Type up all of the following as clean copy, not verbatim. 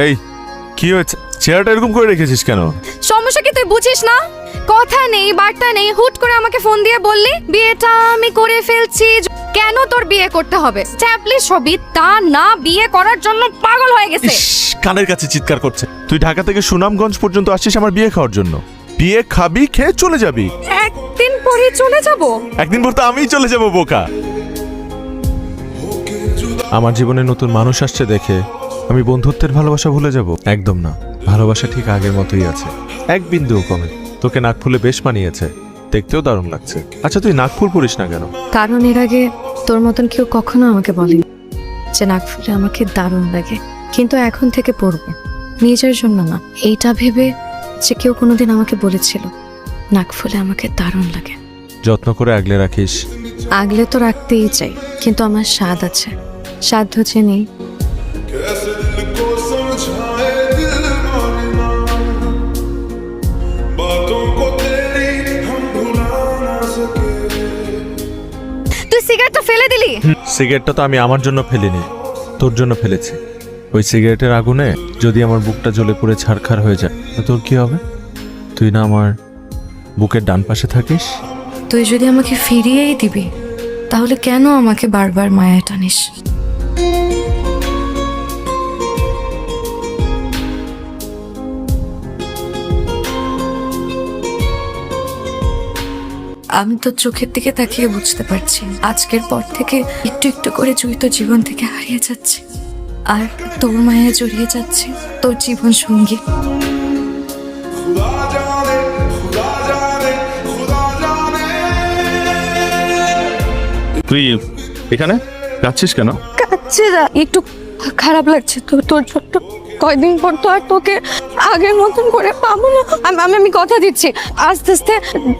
এই কি হয়েছে? চেয়ারটা এরকম করে রেখেছিস কেন? সমস্যা কি তুই বুঝিস না? কথা নেই বার্তা নেই, হুট করে আমাকে ফোন দিয়ে বললি বিয়েটা আমি করে ফেলছি। কেন তোর বিয়ে করতে হবে? স্ট্যাবলিশ হবি তা না, বিয়ে করার জন্য পাগল হয়ে গেছে। কানের কাছে চিৎকার করছে। তুই ঢাকা থেকে সুনামগঞ্জ পর্যন্ত আসছিস আমার বিয়ে খাওয়ার জন্য। বিয়ে খাবি, খেয়ে চলে যাবি। একদিন পরে চলে যাব। একদিন পর তো আমিই চলে যাব বোকা। আমার জীবনে নতুন মানুষ আসছে দেখে আমি বন্ধুত্বের ভালোবাসা ভুলে যাব? একদম না, ভালোবাসা ঠিক আগের মতোই আছে, এক বিন্দুও কমে। তোকে নাক ফুলে বেশ মানিয়েছে, দেখতেও দারুণ লাগছে। আচ্ছা তুই নাক ফুল পরিস না কেন? কারণ এর আগে তোর মতন কেউ কখনো আমাকে বলেনি যে নাক ফুলে আমাকে দারুণ লাগে, কিন্তু এখন থেকে পরবো, নিজের জন্য না, এইটা ভেবে যে কেউ কোনোদিন আমাকে বলেছিল নাক ফুলে আমাকে দারুণ লাগে। যত্ন করে আগলে রাখিস। আগলে তো রাখতেই চাই, কিন্তু আমার স্বাদ আছে, সাধ্য যে নেই। তুই সিগারেটটা ফেলে দিলি? সিগারেটটা তো আমি আমার জন্য ফেলিনি, তোর জন্য ফেলেছি। ওই সিগারেটের আগুনে যদি আমার বুকটা জ্বলে পুড়ে ছারখার হয়ে যায় তো তোর কি হবে? তুই না আমার বুকের ডান পাশে থাকিস। তুই যদি আমাকে ফিরিয়েই দিবি তাহলে কেন আমাকে বারবার মায়ায় টানিস? আমি তো চোখের দিকে তাকিয়ে বুঝতে পারছি আজকের পর থেকে একটু একটু করে জুই তো জীবন থেকে হারিয়ে যাচ্ছে, আর তোর মায়া জড়িয়ে যাচ্ছে তোর জীবন সঙ্গী। তুই এখানে কাঁদছিস কেন? কাচ্ছে না, একটু খারাপ লাগছে তো তোর ছোট্ট। কয়দিন পর তো আর তোকে আগের মতন করে পাবো না। আমি কথা দিচ্ছি আস্তে আস্তে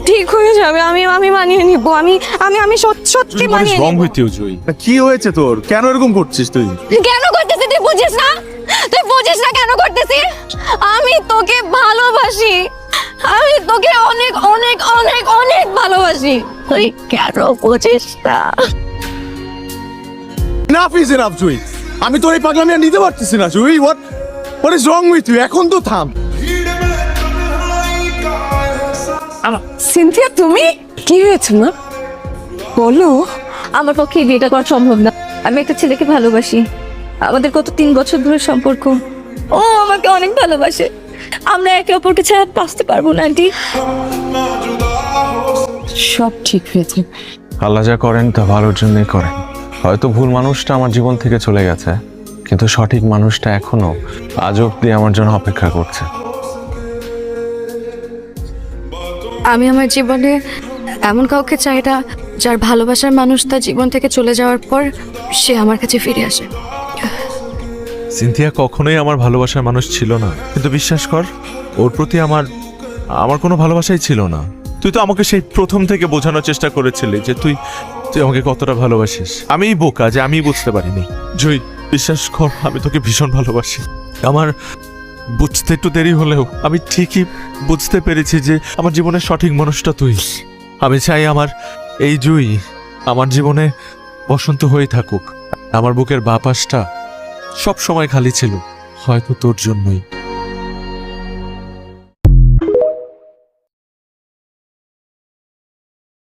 ঠিক হয়ে যাবে। আমি মানিয়ে নিব। আমি সত্যি মানিয়ে নিব। কি হয়েছে তোর? কেন এরকম করছিস তুই? কেন করতেছিস তুই বুঝিস না? তুই বুঝিস না কেন করতেছিস? আমি তোকে ভালোবাসি, আমি তোকে অনেক অনেক অনেক অনেক ভালোবাসি। তুই কেন বুঝিস না? Enough is enough, জুই। আমি তোর এই পাগলামি আর নিতে পারতেছি না, জুই। What is wrong with you? এখন তো থাম। সিনথিয়া, তুমি কি হয়েছে না বলো? আমার পক্ষে এই বিয়েটা করা সম্ভব না। আমি একটা ছেলেকে ভালোবাসি, আমাদের গত 3 বছর ধরে সম্পর্ক। ও আমাকে অনেক ভালোবাসে, আমরা একে অপরকে ছাড়া বাঁচতে পারবো না আন্টি। সব ঠিক হয়েছে। আল্লাহ যা করেন তা ভালোর জন্যই করেন। হয়তো ভুল মানুষটা আমার জীবন থেকে চলে গেছে, কিন্তু সঠিক মানুষটা এখনো আজ অব্দি আমার জন্য অপেক্ষা করছে। আমি আমার জীবনে এমন কাউকে চাই না যার ভালোবাসার মানুষ তার জীবন থেকে চলে যাওয়ার পর সে আমার কাছে ফিরে আসে। সিনথিয়া কখনোই আমার ভালোবাসার মানুষ ছিল না, কিন্তু বিশ্বাস কর ওর প্রতি আমার কোনো ভালোবাসাই ছিল না। তুই তো আমাকে সেই প্রথম থেকে বোঝানোর চেষ্টা করেছিলি যে তুই আমাকে কতটা ভালোবাসিস। আমিই বোকা যে আমি বুঝতে পারিনি। জয়, বিশ্বাস কর আমি তোকে ভীষণ ভালোবাসি। আমার বুঝতে একটু দেরি হলেও আমি ঠিকই বুঝতে পেরেছি যে আমার জীবনের সঠিক মানুষটা তুই। আমি চাই আমার এই জুই আমার জীবনে বসন্ত হয়ে থাকুক। আমার বুকের বাঁ পাশটা সব সময় খালি ছিল, হয়তো তোর জন্যই।